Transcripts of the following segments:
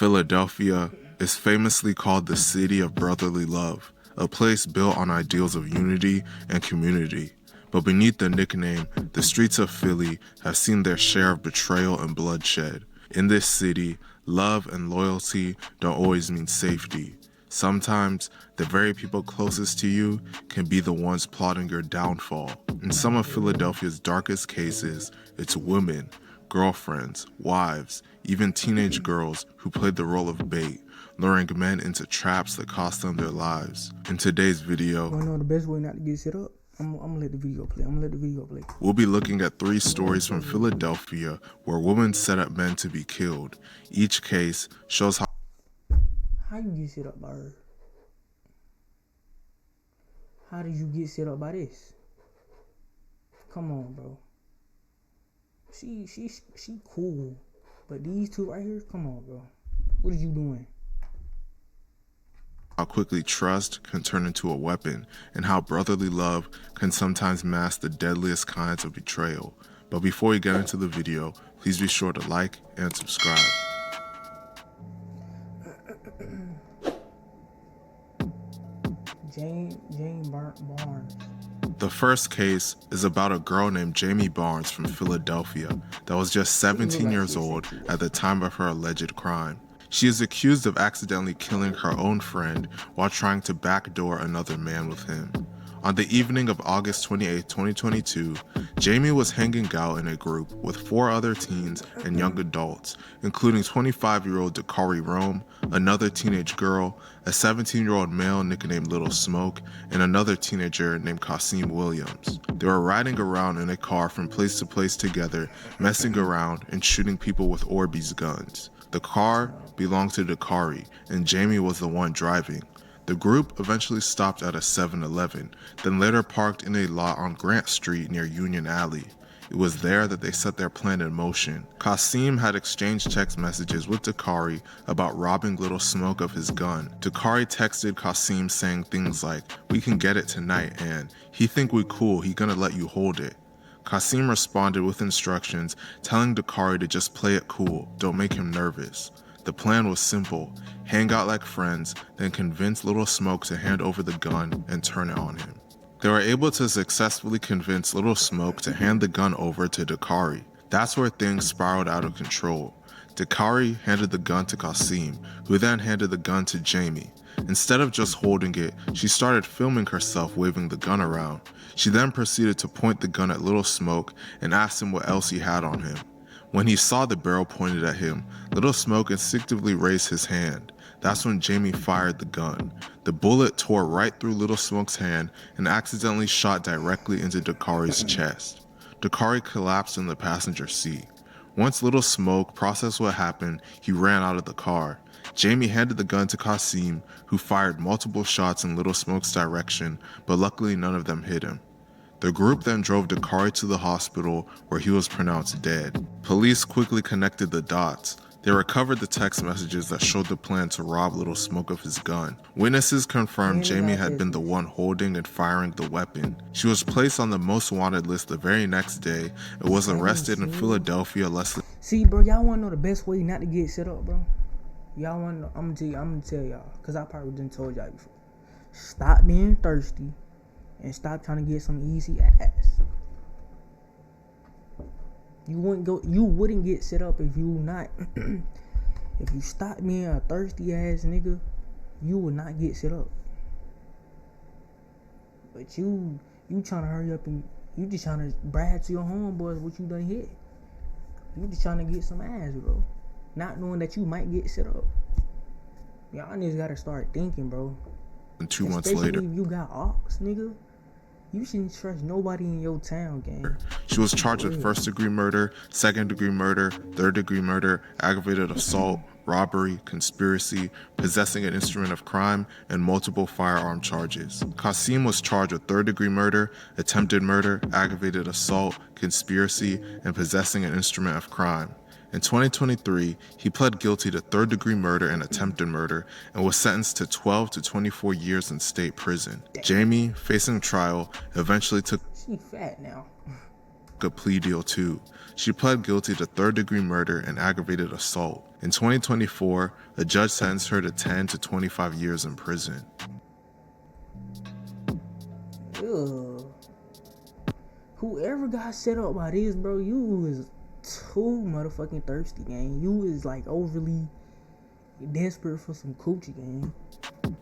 Philadelphia is famously called the city of brotherly love, a place built on ideals of unity and community. But beneath the nickname, the streets of Philly have seen their share of betrayal and bloodshed. In this city, love and loyalty don't always mean safety. Sometimes, the very people closest to you can be the ones plotting your downfall. In some of Philadelphia's darkest cases, it's women, girlfriends, wives, even teenage girls who played the role of bait, luring men into traps that cost them their lives. In today's video, I know the best way not to get set up. I'm gonna let the video play. We'll be looking at 3 stories from Philadelphia where women set up men to be killed. Each case shows How you get set up by her? How did you get set up by this? Come on, bro. She cool, but these two right here, come on, bro. What are you doing? how quickly trust can turn into a weapon, and how brotherly love can sometimes mask the deadliest kinds of betrayal. But before we get into the video, please be sure to like and subscribe. Jane Barnes. The first case is about a girl named Jamie Barnes from Philadelphia that was just 17 years old at the time of her alleged crime. She is accused of accidentally killing her own friend while trying to backdoor another man with him. On the evening of August 28, 2022, Jamie was hanging out in a group with 4 other teens and young adults, including 25-year-old Dakari Rome, another teenage girl, a 17-year-old male nicknamed Little Smoke, and another teenager named Kasim Williams. They were riding around in a car from place to place together, messing around and shooting people with Orbeez guns. The car belonged to Dakari, and Jamie was the one driving. The group eventually stopped at a 7-Eleven, then later parked in a lot on Grant Street near Union Alley. It was there that they set their plan in motion. Kasim had exchanged text messages with Dakari about robbing Little Smoke of his gun. Dakari texted Kasim saying things like, "We can get it tonight," and "He think we cool, he gonna let you hold it." Kasim responded with instructions telling Dakari to just play it cool, don't make him nervous. The plan was simple: hang out like friends, then convince Little Smoke to hand over the gun and turn it on him. They were able to successfully convince Little Smoke to hand the gun over to Dakari. That's where things spiraled out of control. Dakari handed the gun to Kasim, who then handed the gun to Jamie. Instead of just holding it, she started filming herself waving the gun around. She then proceeded to point the gun at Little Smoke and asked him what else he had on him. When he saw the barrel pointed at him, Little Smoke instinctively raised his hand. That's when Jamie fired the gun. The bullet tore right through Little Smoke's hand and accidentally shot directly into Dakari's chest. Dakari collapsed in the passenger seat. Once Little Smoke processed what happened, he ran out of the car. Jamie handed the gun to Kasim, who fired multiple shots in Little Smoke's direction, but luckily none of them hit him. The group then drove Dakari to the hospital, where he was pronounced dead. Police quickly connected the dots. They recovered the text messages that showed the plan to rob Little Smoke of his gun. Witnesses confirmed Jamie had been the one holding and firing the weapon. She was placed on the most wanted list the very next day and was arrested in Philadelphia less than... See, bro, y'all wanna know the best way not to get set up, bro? Y'all wanna know? I'm gonna tell y'all, cause I probably didn't told y'all before. Stop being thirsty and stop trying to get some easy ass. You wouldn't get set up if you not if you stop being a thirsty ass nigga, you would not get set up. But you trying to hurry up and you just trying to brag to your homeboys what you done hit. You just trying to get some ass, bro. Not knowing that you might get set up. Y'all niggas gotta start thinking, bro. And 2 months later, if you got Opps, nigga, you shouldn't trust nobody in your town, gang. She was charged with first-degree murder, second-degree murder, third-degree murder, aggravated assault, robbery, conspiracy, possessing an instrument of crime, and multiple firearm charges. Kasim was charged with third-degree murder, attempted murder, aggravated assault, conspiracy, and possessing an instrument of crime. In 2023, he pled guilty to third-degree murder and attempted murder and was sentenced to 12 to 24 years in state prison. Jamie, facing trial, eventually took She fat now. a plea deal too. She pled guilty to third-degree murder and aggravated assault. In 2024, a judge sentenced her to 10 to 25 years in prison. Ugh. Whoever got set up by this, bro, you is too motherfucking thirsty, gang. You is like overly desperate for some coochie, gang.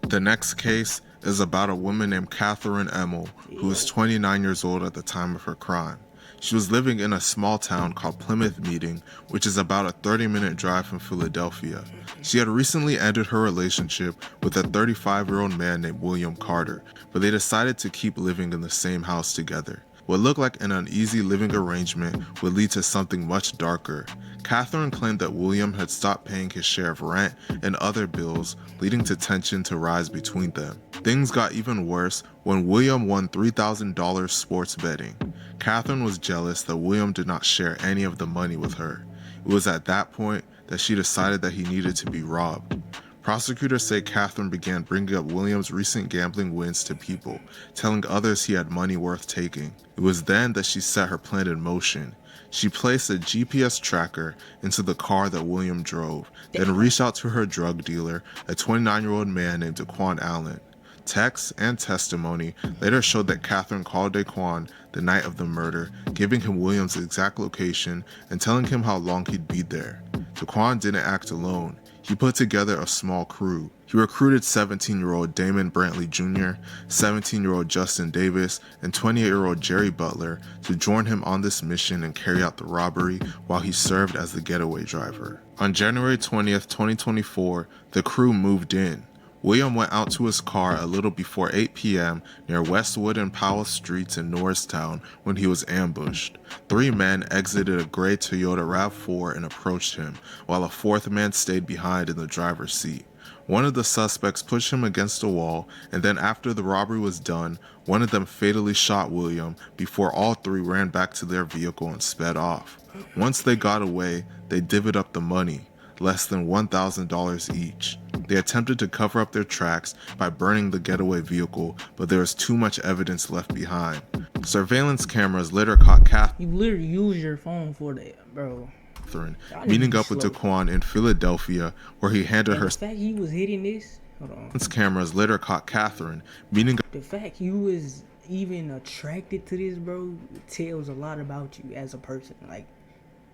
The next case is about a woman named Catherine Emmel, who was 29 years old at the time of her crime. She was living in a small town called Plymouth Meeting, which is about a 30-minute drive from Philadelphia. She had recently ended her relationship with a 35-year-old man named William Carter, but they decided to keep living in the same house together. What looked like an uneasy living arrangement would lead to something much darker. Catherine claimed that William had stopped paying his share of rent and other bills, leading to tension to rise between them. Things got even worse when William won $3,000 sports betting. Catherine was jealous that William did not share any of the money with her. It was at that point that she decided that he needed to be robbed. Prosecutors say Catherine began bringing up William's recent gambling wins to people, telling others he had money worth taking. It was then that she set her plan in motion. She placed a GPS tracker into the car that William drove, then reached out to her drug dealer, a 29-year-old man named Daquan Allen. Texts and testimony later showed that Catherine called Daquan the night of the murder, giving him William's exact location and telling him how long he'd be there. Daquan didn't act alone. He put together a small crew. He recruited 17-year-old Damon Brantley Jr., 17-year-old Justin Davis, and 28-year-old Jerry Butler to join him on this mission and carry out the robbery while he served as the getaway driver. On January 20th, 2024, the crew moved in. William went out to his car a little before 8 p.m. near Westwood and Powell Streets in Norristown when he was ambushed. 3 men exited a gray Toyota RAV4 and approached him, while a 4th man stayed behind in the driver's seat. One of the suspects pushed him against a wall, and then after the robbery was done, one of them fatally shot William before all 3 ran back to their vehicle and sped off. Once they got away, they divvied up the money, less than $1,000 each. They attempted to cover up their tracks by burning the getaway vehicle, but there was too much evidence left behind. Surveillance cameras later caught You literally use your phone for that, bro. Catherine meeting up with Daquan in Philadelphia, where he handed her. The fact he was hitting this, hold on. Cameras later caught Catherine meeting The fact you was even attracted to this, bro, tells a lot about you as a person. Like,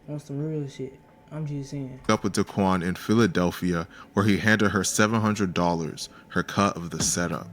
on some real shit. I'm just saying. Up with Daquan in Philadelphia, where he handed her $700, her cut of the setup.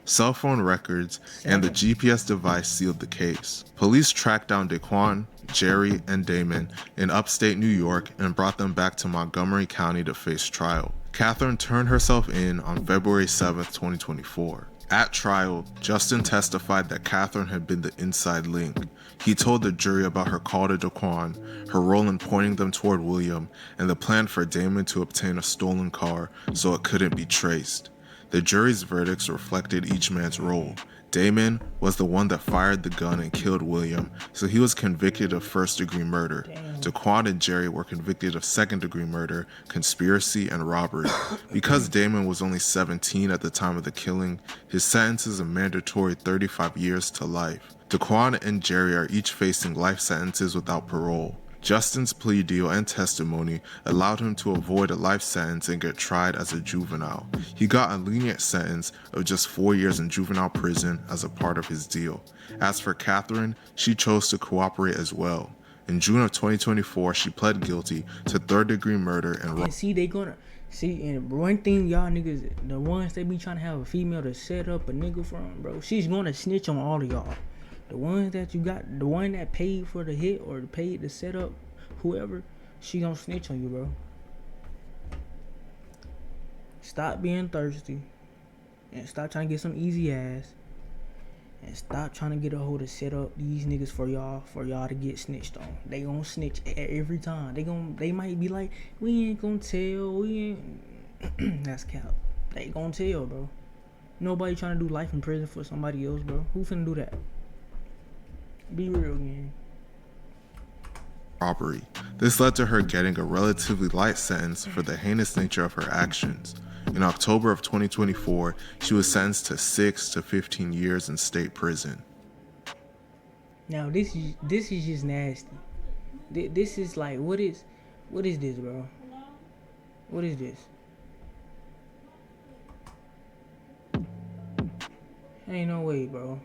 Cell phone records and the GPS device sealed the case. Police tracked down Daquan, Jerry, and Damon in upstate New York and brought them back to Montgomery County to face trial. Catherine turned herself in on February 7th, 2024. At trial, Justin testified that Catherine had been the inside link. He told the jury about her call to Daquan, her role in pointing them toward William, and the plan for Damon to obtain a stolen car so it couldn't be traced. The jury's verdicts reflected each man's role. Damon was the one that fired the gun and killed William, so he was convicted of first-degree murder. Daquan and Jerry were convicted of second-degree murder, conspiracy, and robbery. Because Damon was only 17 at the time of the killing, his sentence is a mandatory 35 years to life. Daquan and Jerry are each facing life sentences without parole. Justin's plea deal and testimony allowed him to avoid a life sentence and get tried as a juvenile. He got a lenient sentence of just 4 years in juvenile prison as a part of his deal. As for Catherine, she chose to cooperate as well. In June of 2024, she pled guilty to third-degree murder and and one thing y'all niggas, the ones that be trying to have a female to set up a nigga from, bro, she's gonna snitch on all of y'all. The ones that you got, the one that paid for the hit or paid to set up whoever, she gonna snitch on you, bro. Stop being thirsty and stop trying to get some easy ass and stop trying to get a hoe to set up these niggas for y'all to get snitched on. They gonna snitch every time. They might be like, we ain't gonna tell, we ain't that's cap. They gonna tell, bro. Nobody trying to do life in prison for somebody else, bro. Who finna do that? Be real, gang. Robbery. This led to her getting a relatively light sentence for the heinous nature of her actions. In October of 2024, she was sentenced to 6 to 15 years in state prison. Now this is just nasty. This is like, what is this, bro? What is this? Ain't no way, bro.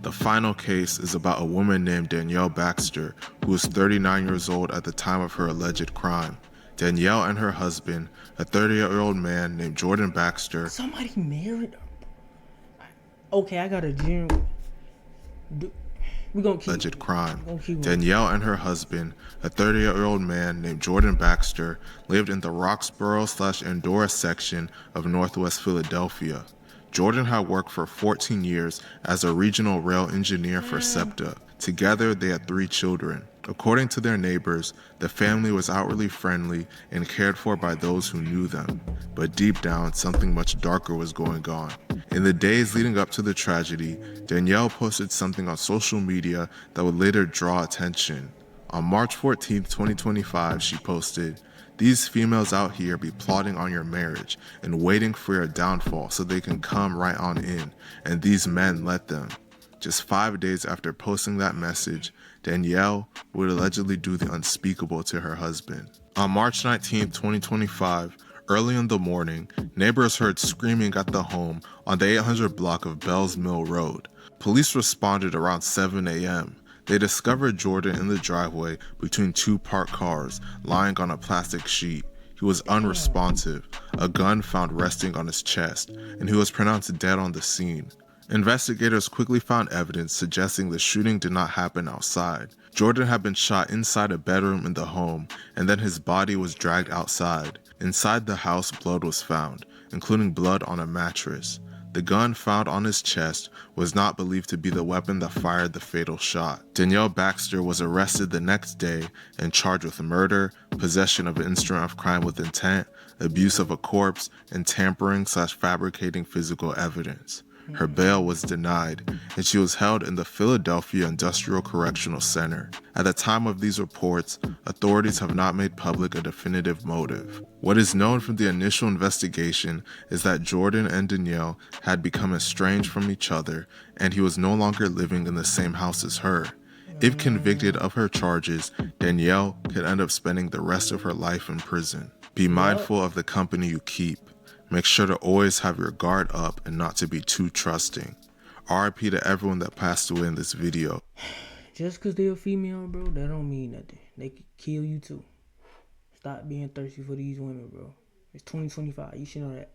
The final case is about a woman named Danielle Baxter, who was 39 years old at the time of her alleged crime. Danielle and her husband, a 30-year-old man named Jordan Baxter. Somebody married her. Okay, I got a general. We're gonna keep Alleged crime. keep Danielle and her husband, a 30-year-old man named Jordan Baxter, lived in the Roxborough/Andorra section of Northwest Philadelphia. Jordan had worked for 14 years as a regional rail engineer for SEPTA. Together, they had 3 children. According to their neighbors, the family was outwardly friendly and cared for by those who knew them. But deep down, something much darker was going on. In the days leading up to the tragedy, Danielle posted something on social media that would later draw attention. On March 14, 2025, she posted, "These females out here be plotting on your marriage and waiting for your downfall so they can come right on in, and these men let them." Just 5 days after posting that message, Danielle would allegedly do the unspeakable to her husband. On March 19, 2025, early in the morning, neighbors heard screaming at the home on the 800 block of Bells Mill Road. Police responded around 7 a.m. They discovered Jordan in the driveway between 2 parked cars, lying on a plastic sheet. He was unresponsive, a gun found resting on his chest, and he was pronounced dead on the scene. Investigators quickly found evidence suggesting the shooting did not happen outside. Jordan had been shot inside a bedroom in the home, and then his body was dragged outside. Inside the house, blood was found, including blood on a mattress. The gun found on his chest was not believed to be the weapon that fired the fatal shot. Danielle Baxter was arrested the next day and charged with murder, possession of an instrument of crime with intent, abuse of a corpse, and tampering/fabricating physical evidence. Her bail was denied, and she was held in the Philadelphia Industrial Correctional Center. At the time of these reports, authorities have not made public a definitive motive. What is known from the initial investigation is that Jordan and Danielle had become estranged from each other, and he was no longer living in the same house as her. If convicted of her charges, Danielle could end up spending the rest of her life in prison. Be mindful of the company you keep. Make sure to always have your guard up and not to be too trusting. RIP to everyone that passed away in this video. Just because they're a female, bro, that don't mean nothing. They could kill you too. Stop being thirsty for these women, bro. It's 2025. You should know that.